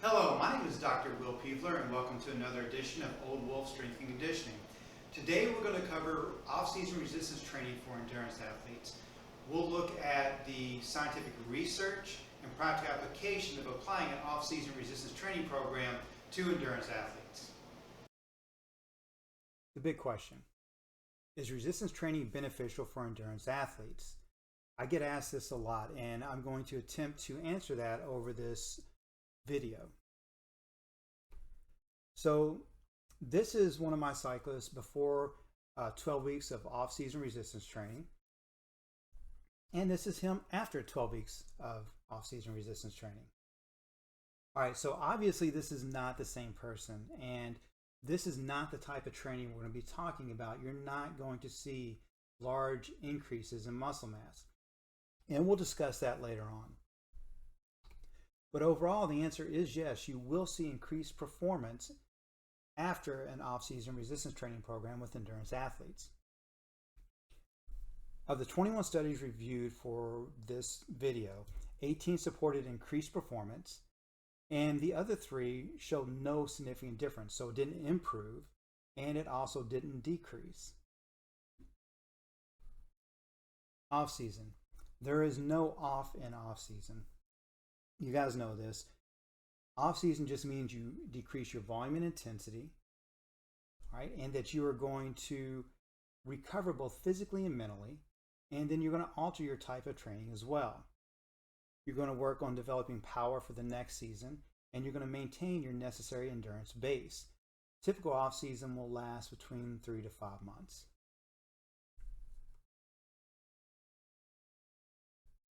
Hello, my name is Dr. Will Peevler and welcome to another edition of Old Wolf Strength and Conditioning. Today we're going to cover off-season resistance training for endurance athletes. We'll look at the scientific research and practical application of applying an off-season resistance training program to endurance athletes. The big question, is resistance training beneficial for endurance athletes? I get asked this a lot and I'm going to attempt to answer that over this video. So this is one of my cyclists before 12 weeks of off-season resistance training. And this is him after 12 weeks of off-season resistance training. All right, so obviously this is not the same person, and this is not the type of training we're going to be talking about. You're not going to see large increases in muscle mass. And we'll discuss that later on. But overall, the answer is yes, you will see increased performance after an off-season resistance training program with endurance athletes. Of the 21 studies reviewed for this video, 18 supported increased performance, and the other 3 showed no significant difference. So it didn't improve, and it also didn't decrease. Off-season. There is no off and off-season. You guys know this. Off-season just means you decrease your volume and intensity, right? And that you are going to recover both physically and mentally. And then you're going to alter your type of training as well. You're going to work on developing power for the next season, and you're going to maintain your necessary endurance base. Typical off-season will last between 3 to 5 months.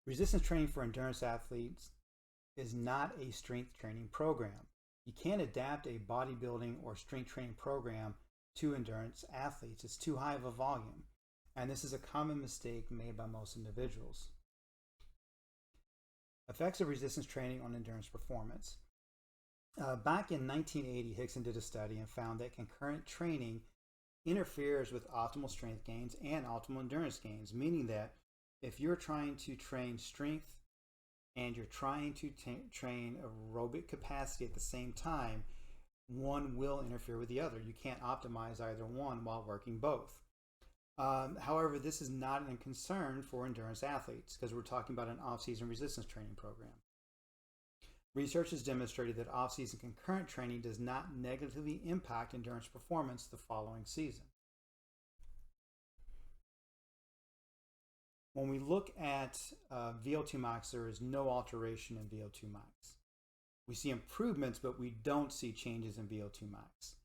Resistance training for endurance athletes is not a strength training program. You can't adapt a bodybuilding or strength training program to endurance athletes. It's too high of a volume, and this is a common mistake made by most individuals. Effects of resistance training on endurance performance. Back in 1980, Hickson did a study and found that concurrent training interferes with optimal strength gains and optimal endurance gains, meaning that if you're trying to train strength and you're trying to train aerobic capacity at the same time, one will interfere with the other. You can't optimize either one while working both. However, this is not a concern for endurance athletes because we're talking about an off-season resistance training program. Research has demonstrated that off-season concurrent training does not negatively impact endurance performance the following season. When we look at VO2 max, there is no alteration in VO2 max. We see improvements, but we don't see changes in VO2 max.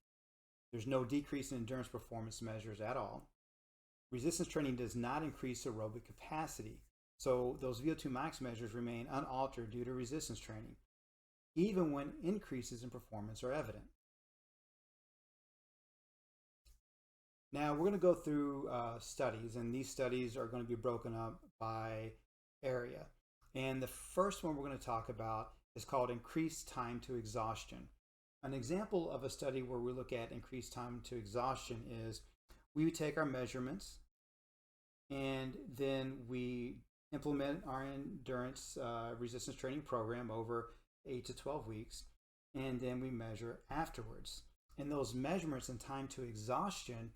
There's no decrease in endurance performance measures at all. Resistance training does not increase aerobic capacity, so those VO2 max measures remain unaltered due to resistance training, even when increases in performance are evident. Now we're going to go through studies, and these studies are going to be broken up by area. And the first one we're going to talk about is called increased time to exhaustion. An example of a study where we look at increased time to exhaustion is we would take our measurements and then we implement our endurance resistance training program over 8 to 12 weeks, and then we measure afterwards. And those measurements and time to exhaustion,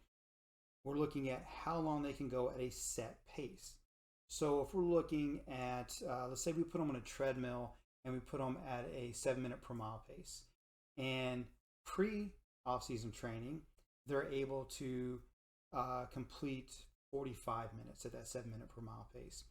we're looking at how long they can go at a set pace. So if we're looking at, let's say we put them on a treadmill and we put them at a 7-minute per mile pace. And pre-off-season training, they're able to complete 45 minutes at that 7-minute per mile pace.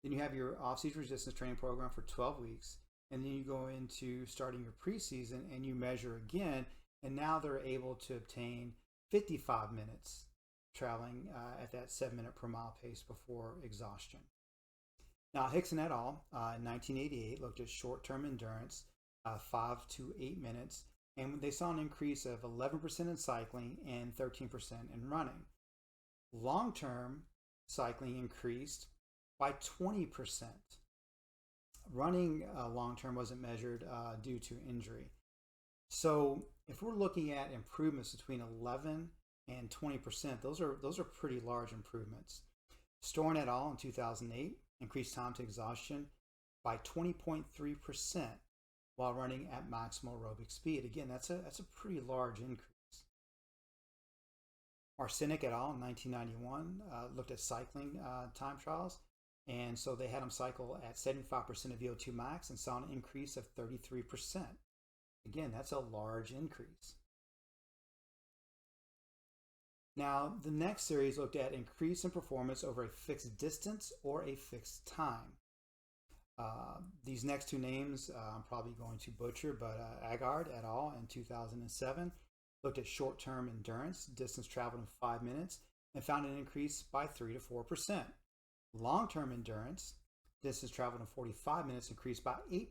Then you have your off-season resistance training program for 12 weeks. And then you go into starting your preseason and you measure again. And now they're able to obtain 55 minutes traveling at that 7-minute per mile pace before exhaustion. Now, Hickson et al. In 1988 looked at short-term endurance, 5 to 8 minutes, and they saw an increase of 11% in cycling and 13% in running. Long-term cycling increased by 20%. Running long-term wasn't measured due to injury. So if we're looking at improvements between 11 and 20%, those are pretty large improvements. Storn et al. In 2008 increased time to exhaustion by 20.3%, while running at maximal aerobic speed. Again, that's a pretty large increase. Arsenic et al. In 1991 looked at cycling time trials. And so they had them cycle at 75% of VO2 max and saw an increase of 33%. Again, that's a large increase. Now, the next series looked at increase in performance over a fixed distance or a fixed time. These next two names I'm probably going to butcher, but Agard et al. In 2007 looked at short-term endurance, distance traveled in 5 minutes, and found an increase by 3 to 4%. Long-term endurance, distance traveled in 45 minutes, increased by 8%.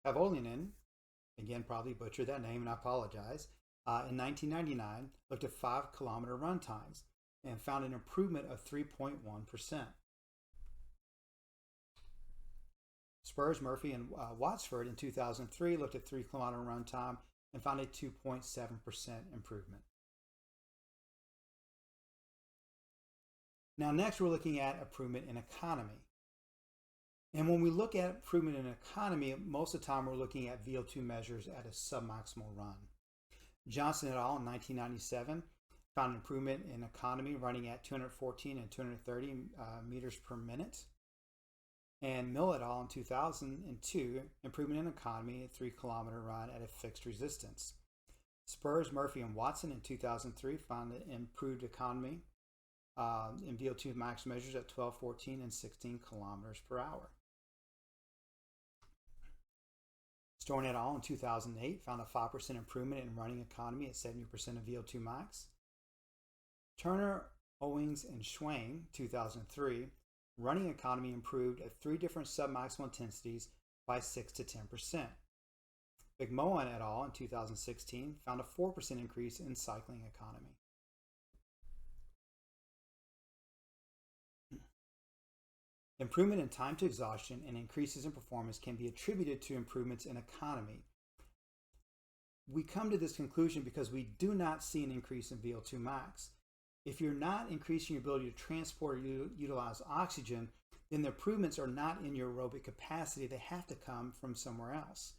Pavolinen, again, probably butchered that name, and I apologize, in 1999 looked at 5-kilometer run times and found an improvement of 3.1%. Spurs, Murphy, and Watsford in 2003 looked at 3-kilometer run time and found a 2.7% improvement. Now, next we're looking at improvement in economy. And when we look at improvement in economy, most of the time we're looking at VO2 measures at a submaximal run. Johnson et al. In 1997 found an improvement in economy running at 214 and 230 meters per minute. And Mill et al. In 2002, improvement in economy, a 3-kilometer run at a fixed resistance. Spurs, Murphy, and Watson in 2003 found an improved economy in VO2 max measures at 12, 14, and 16 kilometers per hour. Storn et al. In 2008 found a 5% improvement in running economy at 70% of VO2 max. Turner, Owings, and Schwang, 2003, running economy improved at 3 different submaximal intensities by 6 to 10%. McMohan et al. In 2016 found a 4% increase in cycling economy. Improvement in time to exhaustion and increases in performance can be attributed to improvements in economy. We come to this conclusion because we do not see an increase in VO2 max. If you're not increasing your ability to transport or utilize oxygen, then the improvements are not in your aerobic capacity. They have to come from somewhere else.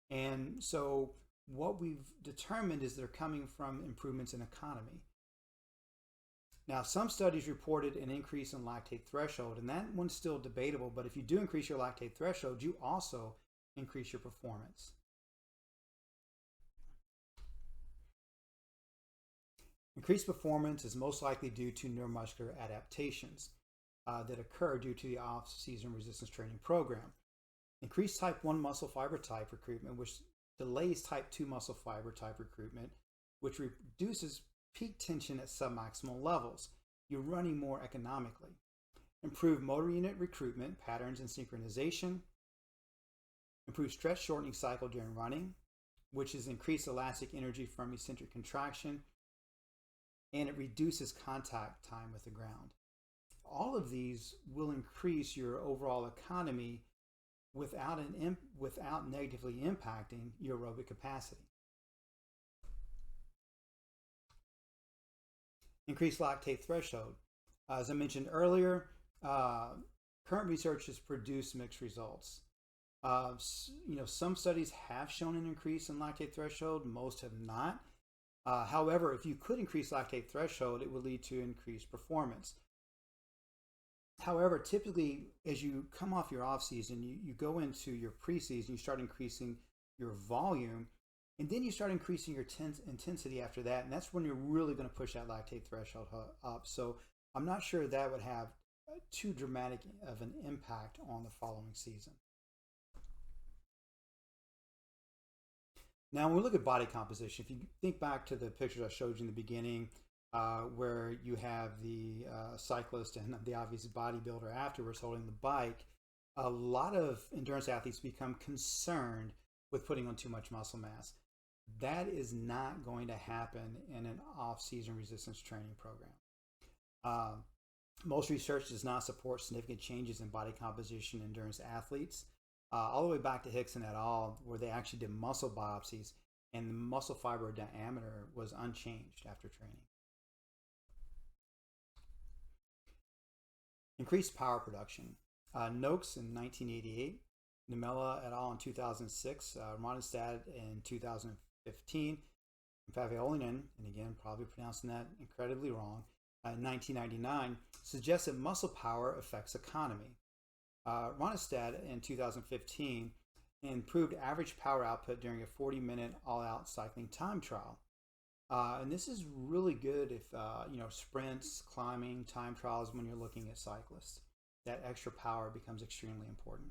And so what we've determined is they're coming from improvements in economy. Now, some studies reported an increase in lactate threshold, and that one's still debatable, but if you do increase your lactate threshold, you also increase your performance. Increased performance is most likely due to neuromuscular adaptations that occur due to the off-season resistance training program. Increased type 1 muscle fiber type recruitment, which delays type 2 muscle fiber type recruitment, which reduces peak tension at submaximal levels. You're running more economically. Improved motor unit recruitment, patterns and synchronization. Improved stretch shortening cycle during running, which is increased elastic energy from eccentric contraction. And it reduces contact time with the ground. All of these will increase your overall economy without negatively impacting your aerobic capacity. Increased lactate threshold. As I mentioned earlier, current research has produced mixed results. Some studies have shown an increase in lactate threshold, most have not. However, if you could increase lactate threshold, it would lead to increased performance. However, typically, as you come off your off season, you go into your preseason, you start increasing your volume, and then you start increasing your intensity after that, and that's when you're really going to push that lactate threshold up. So I'm not sure that would have too dramatic of an impact on the following season. Now, when we look at body composition, if you think back to the pictures I showed you in the beginning, where you have the cyclist and the obvious bodybuilder afterwards holding the bike, a lot of endurance athletes become concerned with putting on too much muscle mass. That is not going to happen in an off-season resistance training program. Most research does not support significant changes in body composition in endurance athletes. All the way back to Hickson et al., where they actually did muscle biopsies, and the muscle fiber diameter was unchanged after training. Increased power production. Noakes in 1988 Nimela et al. In 2006, Ronestad in 2015, and Paavolainen, and again, probably pronouncing that incredibly wrong, in 1999, suggests that muscle power affects economy. Ronestad in 2015 improved average power output during a 40-minute all-out cycling time trial. And this is really good if, sprints, climbing, time trials, when you're looking at cyclists. That extra power becomes extremely important.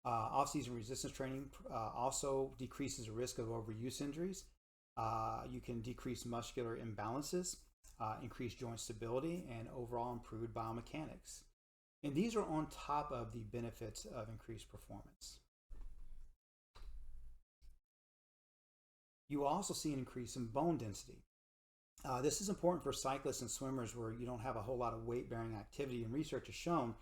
Off-season resistance training also decreases the risk of overuse injuries. You can decrease muscular imbalances, increase joint stability, and overall improved biomechanics. And these are on top of the benefits of increased performance. You will also see an increase in bone density. This is important for cyclists and swimmers where you don't have a whole lot of weight-bearing activity, and research has shown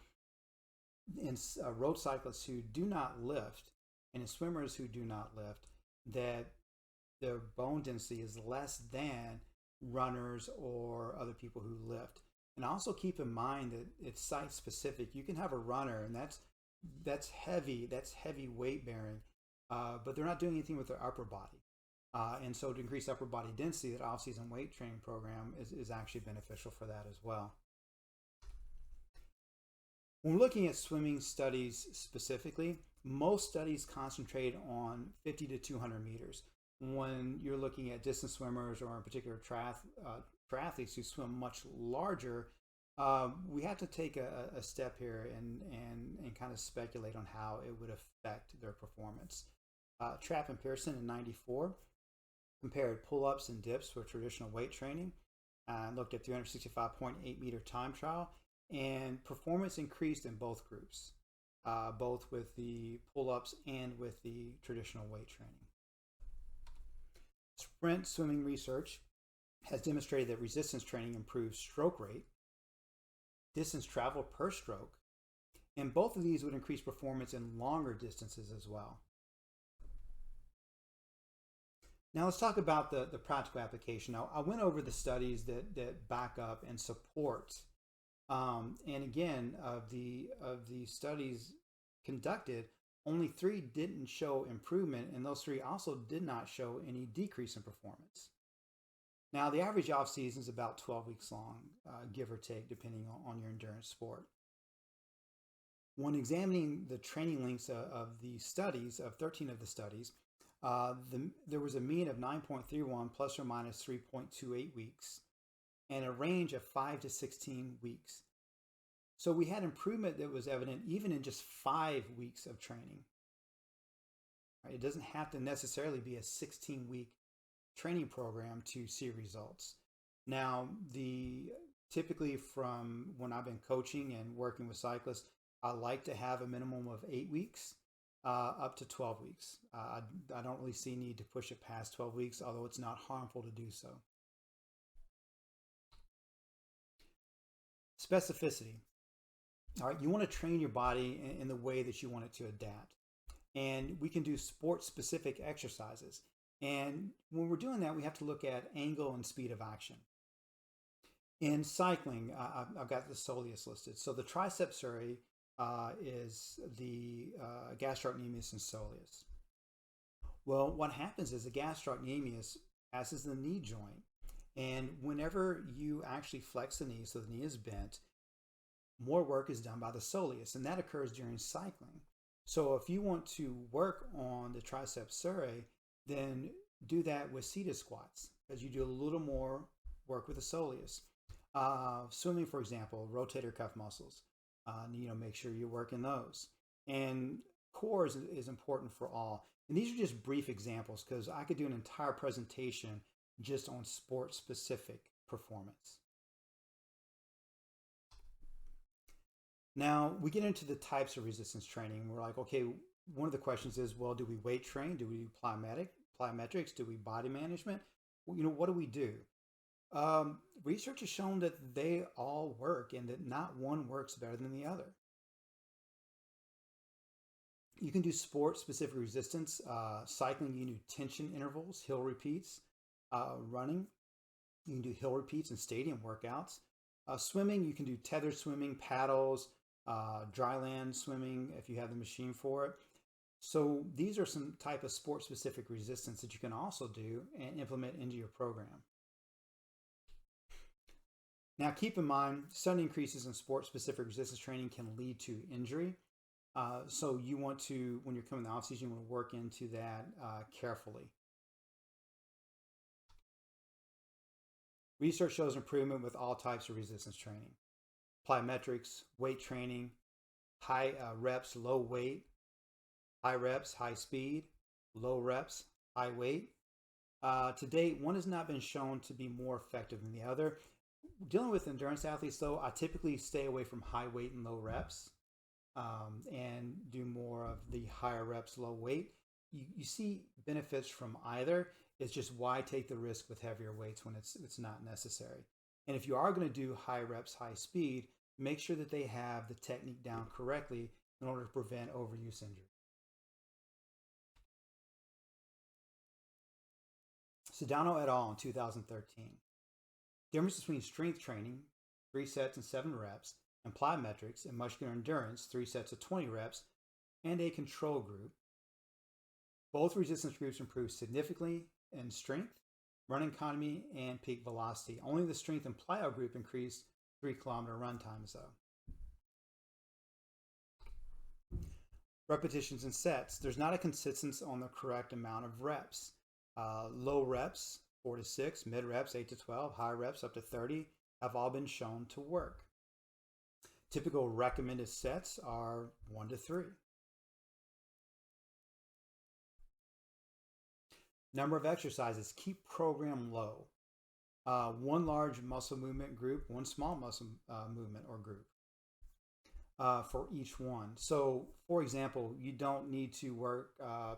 in road cyclists who do not lift and in swimmers who do not lift that their bone density is less than runners or other people who lift. And also keep in mind that it's site specific. You can have a runner, and that's heavy weight bearing, but they're not doing anything with their upper body. And so to increase upper body density, that off-season weight training program is actually beneficial for that as well. When we're looking at swimming studies specifically, most studies concentrate on 50 to 200 meters. When you're looking at distance swimmers or in particular triathletes who swim much larger, we have to take a step here and kind of speculate on how it would affect their performance. Trapp and Pearson in '94 compared pull-ups and dips with traditional weight training, looked at 365.8 meter time trial, and performance increased in both groups, both with the pull-ups and with the traditional weight training. Sprint swimming research has demonstrated that resistance training improves stroke rate, distance travel per stroke, and both of these would increase performance in longer distances as well. Now let's talk about the practical application. Now, I went over the studies that back up and support. And again, of the studies conducted, only 3 didn't show improvement, and those 3 also did not show any decrease in performance. Now, the average off season is about 12 weeks long, give or take, depending on your endurance sport. When examining the training links of the studies, of 13 of the studies, there was a mean of 9.31 plus or minus 3.28 weeks and a range of 5 to 16 weeks. So we had improvement that was evident even in just 5 weeks of training. Right? It doesn't have to necessarily be a 16-week training program to see results. Now, typically from when I've been coaching and working with cyclists, I like to have a minimum of 8 weeks up to 12 weeks. I don't really see need to push it past 12 weeks, although it's not harmful to do so. Specificity. All right, you want to train your body in the way that you want it to adapt. And we can do sport-specific exercises. And when we're doing that, we have to look at angle and speed of action. In cycling, I've got the soleus listed. So the triceps surae is the gastrocnemius and soleus. Well, what happens is the gastrocnemius passes the knee joint. And whenever you actually flex the knee, so the knee is bent, more work is done by the soleus, and that occurs during cycling. So if you want to work on the triceps surae, then do that with seated squats, because you do a little more work with the soleus. Swimming, for example, rotator cuff muscles, make sure you're working those. And core is important for all. And these are just brief examples, because I could do an entire presentation just on sport-specific performance. Now, we get into the types of resistance training. We're like, okay, one of the questions is, well, do we weight train? Do we do plyometrics? Do we body management? Well, what do we do? Research has shown that they all work and that not one works better than the other. You can do sport-specific resistance. Cycling, you can do tension intervals, hill repeats. Running, you can do hill repeats and stadium workouts. Swimming, you can do tethered swimming, paddles, dry land swimming if you have the machine for it. So these are some type of sport specific resistance that you can also do and implement into your program. Now keep in mind, sudden increases in sport specific resistance training can lead to injury. So you want to, when you're coming to the off season, you want to work into that carefully. Research shows improvement with all types of resistance training. Plyometrics, weight training, high reps, low weight, high reps, high speed, low reps, high weight. To date, one has not been shown to be more effective than the other. Dealing with endurance athletes, though, I typically stay away from high weight and low reps and do more of the higher reps, low weight. You see benefits from either. It's just why take the risk with heavier weights when it's not necessary. And if you are going to do high reps, high speed, make sure that they have the technique down correctly in order to prevent overuse injury. Sedano et al. In 2013. Difference between strength training, 3 sets and 7 reps, and plyometrics and muscular endurance, 3 sets of 20 reps, and a control group. Both resistance groups improved significantly in strength, run economy, and peak velocity. Only the strength and plyo group increased 3-kilometer run times though. Repetitions and sets. There's not a consistency on the correct amount of reps. Low reps, 4 to 6, mid reps, 8 to 12, high reps up to 30 have all been shown to work. Typical recommended sets are 1 to 3. Number of exercises, keep program low. 1 large muscle movement group, 1 small muscle movement or group for each one. So, for example, you don't need to work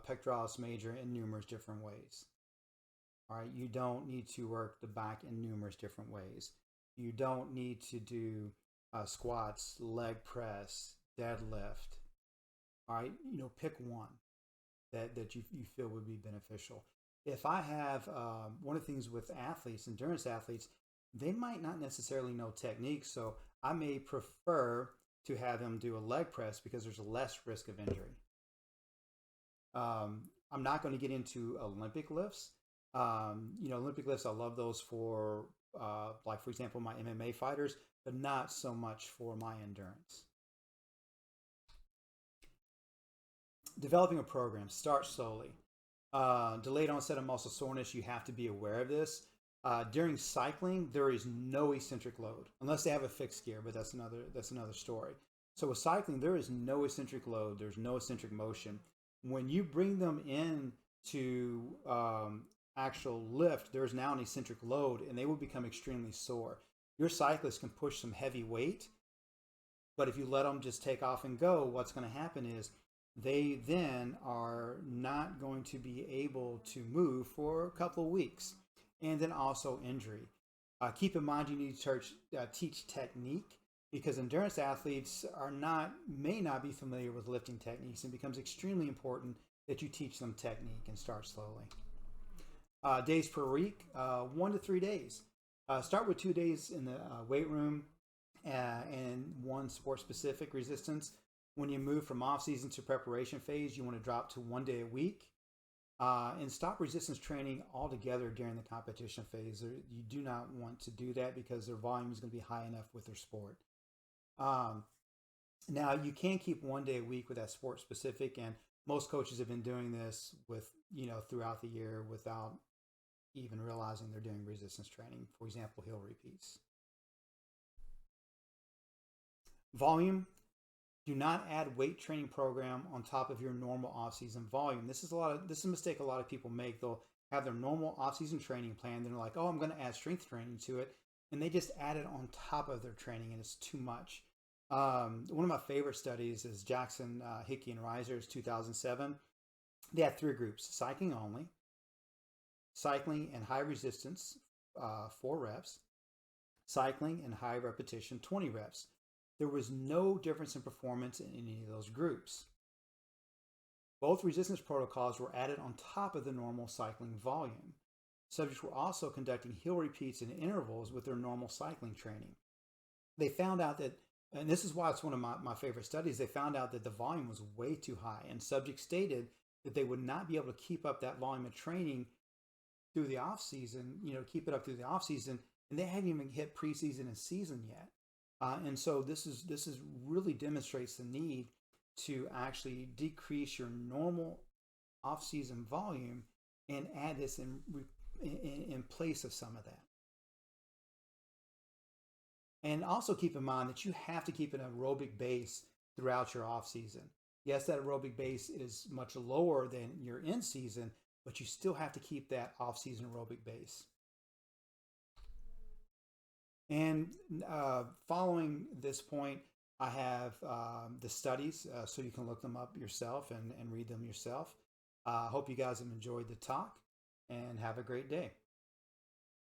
pectoralis major in numerous different ways. All right, you don't need to work the back in numerous different ways. You don't need to do squats, leg press, deadlift. All right, pick one that you feel would be beneficial. If I have one of the things with athletes, endurance athletes, they might not necessarily know technique, so I may prefer to have them do a leg press because there's less risk of injury. I'm not going to get into Olympic lifts. Olympic lifts, I love those for, like, for example, my MMA fighters, but not so much for my endurance. Developing a program, start slowly. Delayed onset of muscle soreness, you have to be aware of this. During cycling, there is no eccentric load unless they have a fixed gear, but that's another story. So with cycling, there is no eccentric load. There's no eccentric motion. When you bring them in to actual lift, there's now an eccentric load, and they will become extremely sore. Your cyclist can push some heavy weight, but if you let them just take off and go, what's going to happen is they then are not going to be able to move for a couple of weeks, and then also injury. Keep in mind you need to teach technique, because endurance athletes may not be familiar with lifting techniques, and it becomes extremely important that you teach them technique and start slowly. Days per week, 1 to 3 days. Start with 2 days in the weight room and 1 sport specific resistance. When you move from off season to preparation phase, you want to drop to 1 day a week. And stop resistance training altogether during the competition phase. You do not want to do that because their volume is going to be high enough with their sport. Now, you can keep 1 day a week with that sport specific, and most coaches have been doing this throughout the year without even realizing they're doing resistance training. For example, hill repeats. Volume. Do not add weight training program on top of your normal off-season volume. This is a mistake a lot of people make. They'll have their normal off-season training plan. They're like, oh, I'm going to add strength training to it. And they just add it on top of their training, and it's too much. One of my favorite studies is Jackson, Hickey, and Reiser's 2007. They had 3 groups: cycling only, cycling and high resistance, 4 reps, cycling and high repetition, 20 reps. There was no difference in performance in any of those groups. Both resistance protocols were added on top of the normal cycling volume. Subjects were also conducting hill repeats and intervals with their normal cycling training. They found out that And this is why it's one of my favorite studies. They found out that the volume was way too high, and subjects stated that they would not be able to keep up that volume of training through the off season, keep it up through the off season, and they haven't even hit preseason and season yet. And so this is really demonstrates the need to actually decrease your normal off season volume and add this in place of some of that. And also keep in mind that you have to keep an aerobic base throughout your off season. Yes, that aerobic base is much lower than your in season, but you still have to keep that off season aerobic base. And following this point, I have the studies, so you can look them up yourself and read them yourself. I hope you guys have enjoyed the talk and have a great day.